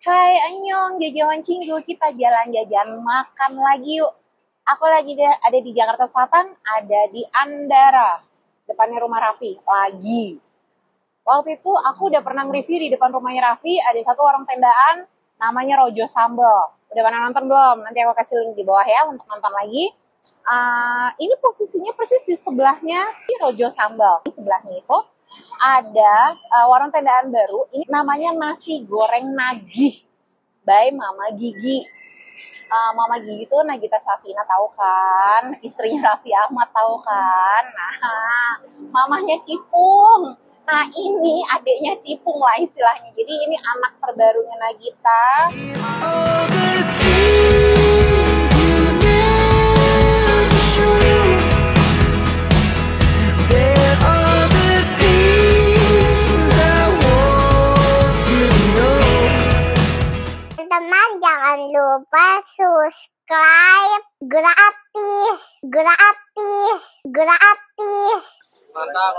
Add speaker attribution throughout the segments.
Speaker 1: Hai Anyong, jajawan Cinggu, kita jalan-jajan makan lagi yuk. Aku lagi ada di Jakarta Selatan, ada di Andara, depannya rumah Raffi, lagi. Waktu itu aku udah pernah nge-review di depan rumahnya Raffi, ada satu warung tendaan, namanya Rojo Sambal. Udah pernah nonton belum? Nanti aku kasih link di bawah ya untuk nonton lagi. Ini posisinya persis di sebelahnya di Rojo Sambal. Di sebelahnya itu ada warung tendaan baru, ini namanya Nasi Goreng Nagih by Mama Gigi. Mama Gigi itu Nagita Slavina, tahu kan? Istrinya Raffi Ahmad, tahu kan? Nah, mamahnya Cipung. Nah, ini adiknya Cipung lah istilahnya. Jadi ini anak terbarunya Nagita.
Speaker 2: Teman-teman jangan lupa subscribe, gratis.
Speaker 3: Mantap.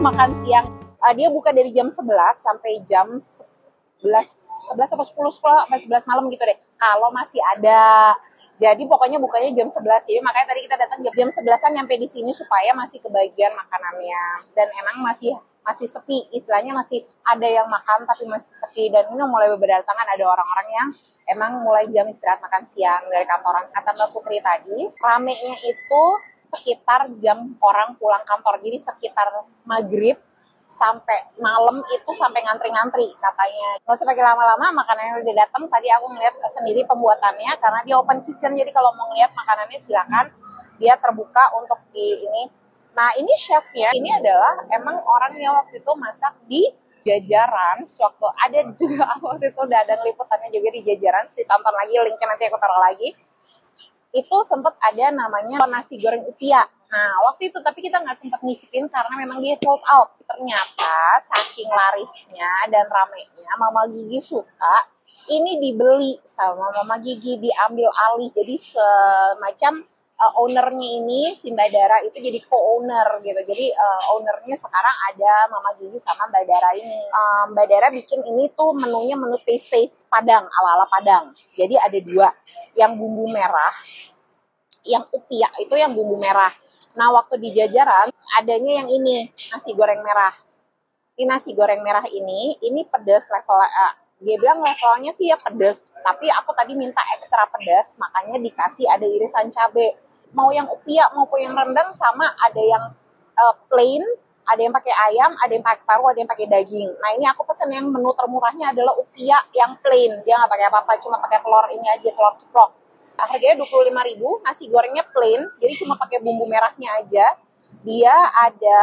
Speaker 1: Makan siang, dia buka dari jam 11 sampai jam 11 atau 10 sampai 11 malam gitu deh, kalau masih ada. Jadi pokoknya bukanya jam 11, jadi makanya tadi kita datang jam 11-an nyampe di sini supaya masih kebagian makanannya. Dan emang masih sepi, istilahnya masih ada yang makan tapi masih sepi. Dan ini mulai berdatangan ada orang-orang yang emang mulai jam istirahat makan siang dari kantoran. Kata Mbak Putri tadi, ramenya itu sekitar jam orang pulang kantor, jadi sekitar maghrib sampai malam itu sampai ngantri-ngantri katanya. Gak usah pakai lama-lama, makanannya udah datang. Tadi aku ngeliat sendiri pembuatannya karena dia open kitchen, jadi kalau mau ngeliat makanannya silakan, dia terbuka untuk di ini. Nah, ini chefnya ini adalah emang orang yang waktu itu masak di Jajaran. Sewaktu ada juga waktu itu udah ada liputannya juga di Jajaran, ditonton lagi, linknya nanti aku taruh lagi. Itu sempat ada namanya nasi goreng upia. Nah, waktu itu tapi kita nggak sempat ngicipin karena memang dia sold out. Ternyata saking larisnya dan ramenya, Mama Gigi suka ini dibeli sama Mama Gigi, diambil alih. Jadi semacam ownernya ini, si Mbak Dara itu jadi co-owner gitu. Jadi ownernya sekarang ada Mama Gigi sama Mbak Dara ini. Mbak Dara bikin ini tuh menunya menu taste Padang, ala-ala Padang. Jadi ada dua, yang bumbu merah, yang upia itu yang bumbu merah. Nah, waktu di Jajaran adanya yang ini, nasi goreng merah. Ini nasi goreng merah ini pedas level A. Dia bilang levelnya sih ya pedas, tapi aku tadi minta ekstra pedas, makanya dikasih ada irisan cabai. Mau yang upia maupun yang rendang sama, ada yang plain, ada yang pakai ayam, ada yang pakai paru, ada yang pakai daging. Nah, ini aku pesen yang menu termurahnya adalah upia yang plain. Dia nggak pakai apa-apa, cuma pakai telur ini aja, telur ceplok. Harganya 25.000, nasi gorengnya plain, jadi cuma pakai bumbu merahnya aja. Dia ada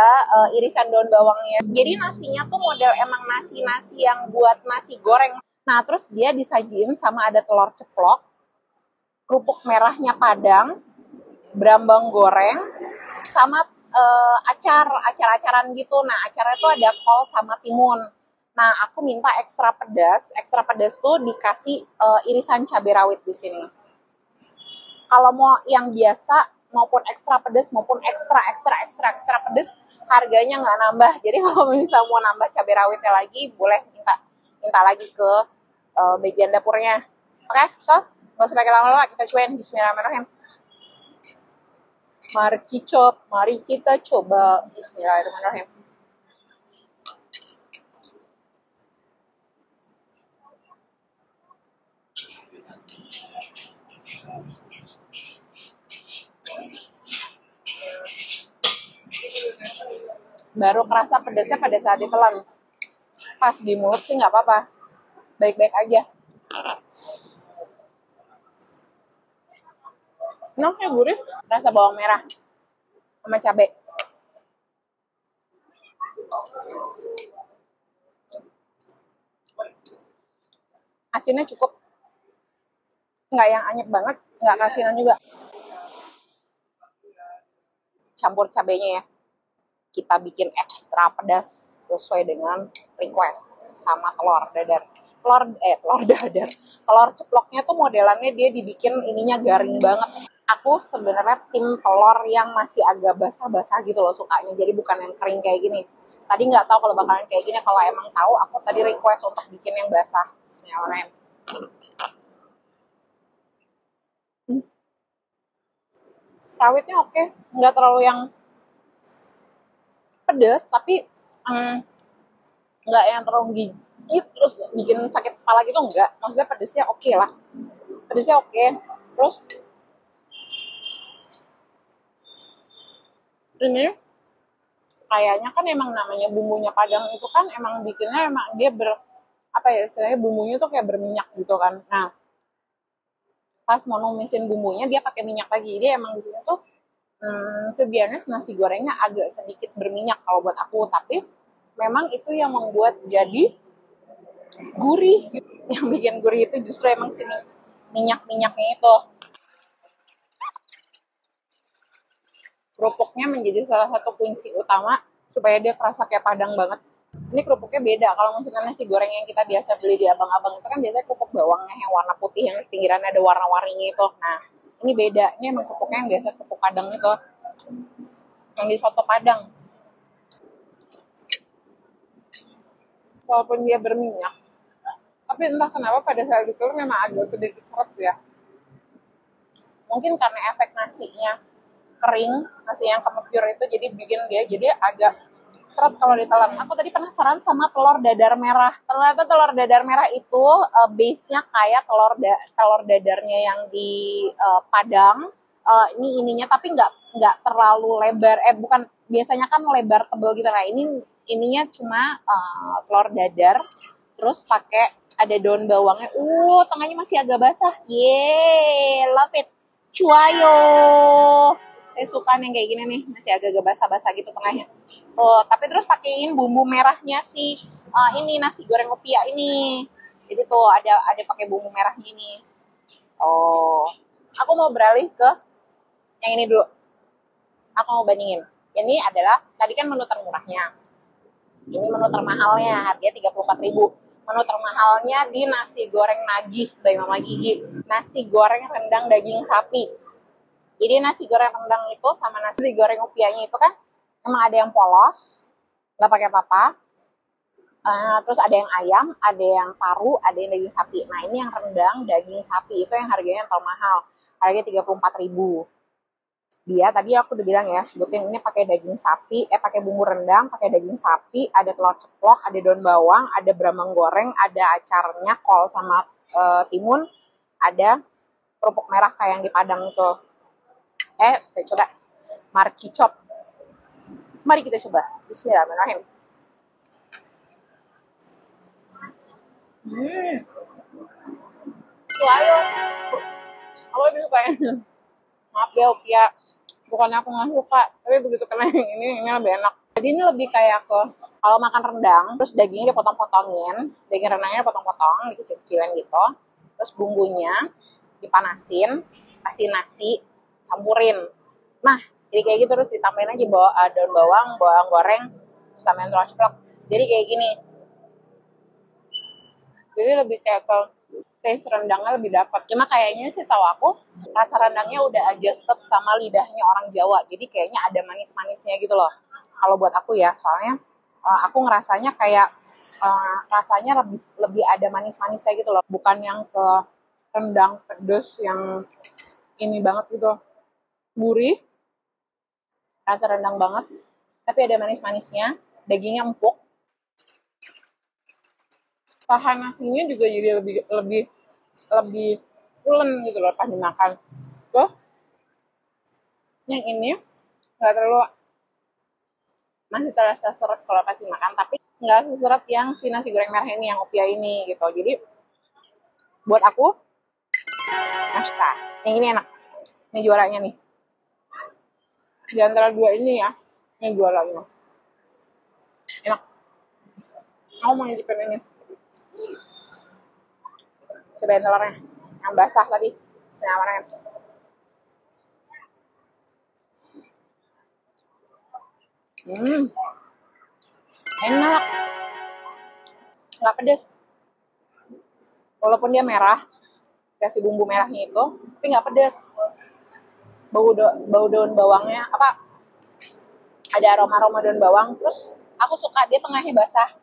Speaker 1: irisan daun bawangnya. Jadi nasinya tuh model emang nasi-nasi yang buat nasi goreng. Nah, terus dia disajiin sama ada telur ceplok, kerupuk merahnya Padang, goreng, sama acar-acaran gitu. Nah, acarnya tuh ada kol sama timun. Nah, aku minta ekstra pedas. Ekstra pedas tuh dikasih irisan cabai rawit di sini. Kalau mau yang biasa maupun ekstra pedas maupun ekstra pedas, harganya nggak nambah. Jadi kalau misalnya mau nambah cabai rawitnya lagi, boleh minta lagi ke bagian dapurnya. Oke, so nggak usah pakai lama-lama, kita cobain. Bismillahirrahmanirrahim. Mari kita coba. Bismillahirrahmanirrahim. Baru kerasa pedasnya pada saat ditelan. Pas di mulut sih nggak apa-apa, baik-baik aja. Enak ya, gurih, rasa bawang merah sama cabai. Asinnya cukup, nggak yang anyep banget, nggak kasinan juga. Campur cabainya ya, kita bikin ekstra pedas sesuai dengan request. Sama telur dadar. Telur ceploknya tuh modelannya dia dibikin ininya garing banget. Aku sebenarnya tim telur yang masih agak basah-basah gitu loh sukanya, jadi bukan yang kering kayak gini. Tadi nggak tahu kalau bakalan kayak gini, kalau emang tahu aku tadi request untuk bikin yang basah. Bismillahirrahmanirrahim. Rawitnya oke, nggak terlalu yang pedas, tapi nggak yang terlalu gigit terus bikin sakit kepala gitu, enggak. Maksudnya pedasnya oke lah, pedasnya oke. Terus ini kayaknya kan emang namanya bumbunya Padang itu kan emang bikinnya emang dia apa ya istilahnya, bumbunya tuh kayak berminyak gitu kan. Nah, pas mau numisin bumbunya dia pakai minyak lagi. Dia emang di sini tuh kebiasaannya nasi gorengnya agak sedikit berminyak kalau buat aku, tapi memang itu yang membuat jadi gurih. Yang bikin gurih itu justru emang sini minyak-minyaknya itu. Kerupuknya menjadi salah satu kunci utama supaya dia kerasa kayak Padang banget. Ini kerupuknya beda. Kalau misalnya nasi goreng yang kita biasa beli di abang-abang itu kan biasanya kerupuk bawangnya yang warna putih yang pinggirannya ada warna-warninya itu. Nah, ini beda. Ini emang kerupuknya yang biasa kerupuk Padang itu. Yang di soto Padang. Walaupun dia berminyak, tapi entah kenapa pada saat ditelur memang agak sedikit seret ya. Mungkin karena efek nasinya kering, nasi yang kemepur itu jadi bikin dia jadi agak seret kalau ditelan. Aku tadi penasaran sama telur dadar merah. Ternyata telur dadar merah itu base-nya kayak telur dadarnya yang di Padang. Ini ininya tapi nggak terlalu lebar. Bukan, biasanya kan lebar tebel gitu. Nah, ininya cuma telur dadar terus pakai ada daun bawangnya. Tengahnya masih agak basah. Yeay, love it. Cuayo. Saya suka yang kayak gini nih, masih agak-agak basah-basah gitu tengahnya. Tuh, tapi terus pakein bumbu merahnya sih. Ini nasi goreng opia ini. Jadi tuh ada pakai bumbu merahnya ini. Aku mau beralih ke yang ini dulu. Aku mau bandingin. Ini adalah tadi kan menu termurahnya. Ini menu termahalnya, harganya 34.000. Menu termahalnya di nasi goreng nagih by Mama Gigi. Nasi goreng rendang daging sapi. Jadi nasi goreng rendang itu sama nasi goreng upianya itu kan emang ada yang polos, nggak pakai apa-apa. Terus ada yang ayam, ada yang paru, ada yang daging sapi. Nah, ini yang rendang daging sapi itu yang harganya yang termahal. Harganya 34.000. Dia tadi aku udah bilang ya, sebutin ini pakai daging sapi, pakai bumbu rendang, pakai daging sapi, ada telur ceplok, ada daun bawang, ada brambang goreng, ada acarnya, kol sama timun, ada kerupuk merah kayak yang di Padang itu. Kita coba marki chop. Mari kita coba. Bismillahirrahmanirrahim. Ayo. Aku lebih suka yang maaf ya Upia. Bukannya aku nggak suka, tapi begitu kena yang ini lebih enak. Jadi ini lebih kayak ke kalau makan rendang, terus dagingnya dipotong-potongin, daging rendangnya dipotong-potong, dikecil-kecilin gitu. Terus bumbunya dipanasin, kasih nasi, campurin. Nah, jadi kayak gitu terus ditambahin aja daun bawang goreng, terus tambahin telur ceplok. Jadi kayak gini. Jadi lebih kayak ke taste rendangnya lebih dapat. Cuma kayaknya sih tahu aku rasa rendangnya udah adjusted sama lidahnya orang Jawa. Jadi kayaknya ada manis-manisnya gitu loh. Kalau buat aku ya, soalnya aku ngerasanya kayak rasanya lebih ada manis-manisnya gitu loh. Bukan yang ke rendang pedes yang ini banget gitu. Gurih, rasa rendang banget, tapi ada manis-manisnya, dagingnya empuk. Tahan nasinya juga jadi lebih pulen gitu loh pas dimakan. Tuh, yang ini nggak terlalu, masih terasa seret kalau pas dimakan, tapi nggak seseret yang si nasi goreng merah ini, yang upia ini gitu. Jadi buat aku, Asta, yang ini enak. Ini juaranya nih. Di antara dua ini ya, ini juaranya. Enak. Aku mau nyicipin ini. Cobain telurnya. Yang basah tadi. Senyamannya. Enak. Nggak pedes. Walaupun dia merah, kasih bumbu merahnya itu, tapi nggak pedes. Bau daun bawangnya, apa? Ada aroma daun bawang. Terus aku suka dia tengahnya basah.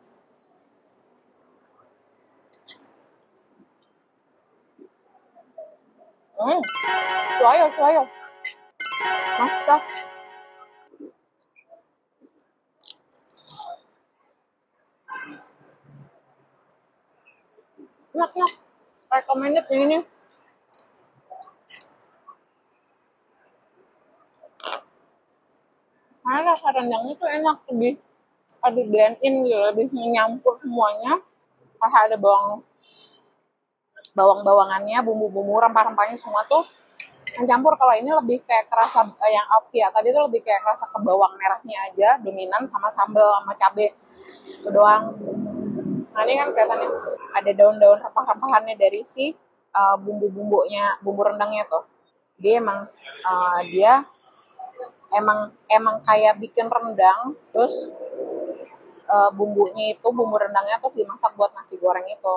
Speaker 1: Suayo. Mantap. Enak. Recommended yang ini. Karena rasa rendangnya tuh enak, lebih blend in gitu, lebih menyampur semuanya. Rasa ada bawang-bawangannya, bumbu-bumbu, rempah-rempahnya semua tuh mencampur. Kalau ini lebih kayak kerasa yang ya tadi tuh lebih kayak kerasa ke bawang merahnya aja dominan, sama sambal sama cabe itu doang. Nah ini kan kelihatannya ada daun-daun rempah-rempahannya dari si bumbu-bumbunya, bumbu rendangnya tuh. Dia emang kayak bikin rendang, terus bumbunya itu, bumbu rendangnya tuh dimasak buat nasi goreng itu.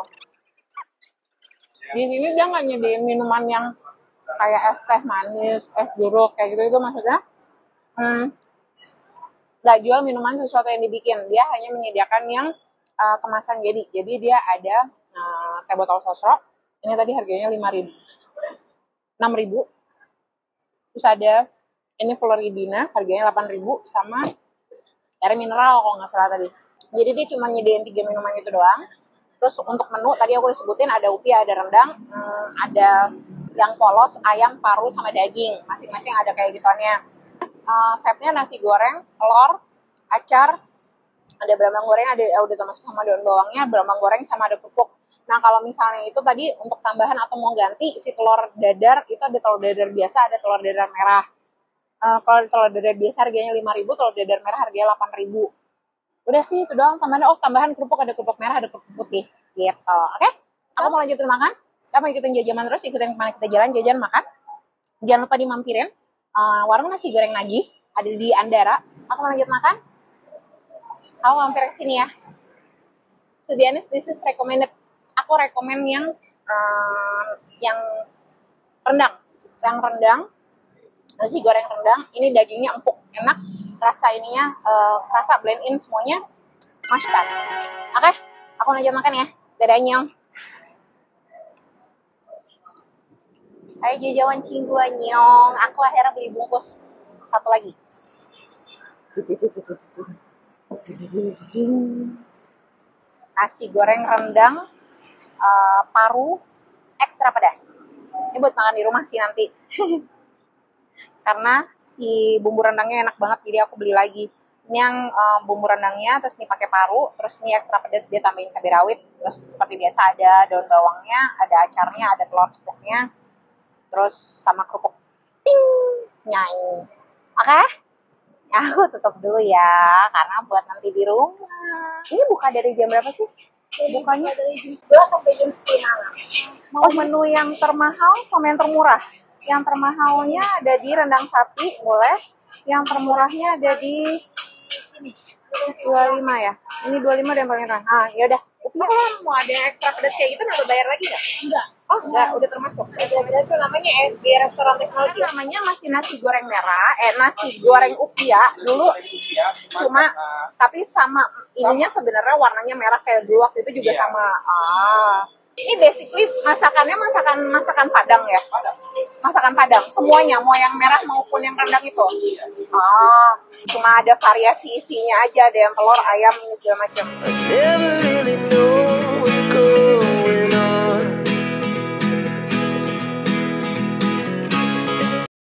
Speaker 1: Di sini dia nggak nyediain minuman yang kayak es teh manis, es jeruk kayak gitu, itu maksudnya nggak jual minuman sesuatu yang dibikin. Dia hanya menyediakan yang kemasan. Jadi dia ada teh botol sosro. Ini tadi harganya 6.000. Terus ada ini Floridina, harganya 8.000, sama air mineral kalau nggak salah tadi. Jadi dia cuma nyediain 3 minuman itu doang. Terus untuk menu tadi aku disebutin ada upia, ada rendang, ada yang polos, ayam, paru, sama daging. Masing-masing ada kayak gituannya. Setnya nasi goreng, telur, acar, ada berambang goreng, ada udah termasuk sama daun bawangnya, berambang goreng, sama ada kerupuk. Nah kalau misalnya itu tadi untuk tambahan atau mau ganti si telur dadar, itu ada telur dadar biasa, ada telur dadar merah. Kalau telur dadar biasa harganya 5.000, telur dadar merah harganya 8.000. Udah sih itu doang tambahan. Oh tambahan kerupuk, ada kerupuk merah, ada kerupuk putih gitu. Oke? Aku mau lanjutin makan. Kamu ikutin jajaman terus, ikutin kemana kita jajan makan. Jangan lupa dimampirin warung nasi goreng Nagih, ada di Andara. Aku mau lanjut makan. Kamu mampir ke sini ya. To be honest, this is recommended. Aku rekomen yang rendang. Yang rendang, nasi goreng rendang. Ini dagingnya empuk, enak. Rasa ininya, rasa blend in semuanya. Mantap. Oke, aku lanjut makan ya. Dadah, nyong. Ayo jajawan cinggu nyong. Aku akhirnya beli bungkus satu lagi. Nasi goreng rendang paru ekstra pedas. Ini buat makan di rumah sih nanti. Karena si bumbu rendangnya enak banget, jadi aku beli lagi. Ini yang bumbu rendangnya, terus ini pakai paru, terus ini ekstra pedas, dia tambahin cabai rawit, terus seperti biasa ada daun bawangnya, ada acarnya, ada telur cepuknya, terus sama kerupuk pingnya ini. Oke? Aku tutup dulu ya, karena buat nanti di rumah. Ini buka dari jam berapa sih? Bukanya dari jam 2 sampai jam 10 malam. Oh, menu yang termahal sama yang termurah. Yang termahalnya ada di rendang sapi, boleh. Yang termurahnya ada di 25 ya. Ini 25 dan paling murah. Ah, ya udah. Kalau mau ada yang ekstra pedas kayak gitu, perlu bayar lagi nggak? Enggak. Oh, enggak, udah termasuk. Ada namanya SB Restoran Teknologi. Namanya masih nasi goreng merah, nasi goreng upia dulu. Cuma tapi sama ininya sebenarnya warnanya merah kayak dulu waktu itu juga sama. Ini basically masakannya masakan Padang ya. Masakan Padang semuanya, mau yang merah maupun yang rendang itu. Cuma ada variasi isinya aja, ada yang telur, ayam, segala macam.
Speaker 4: I never really know what's going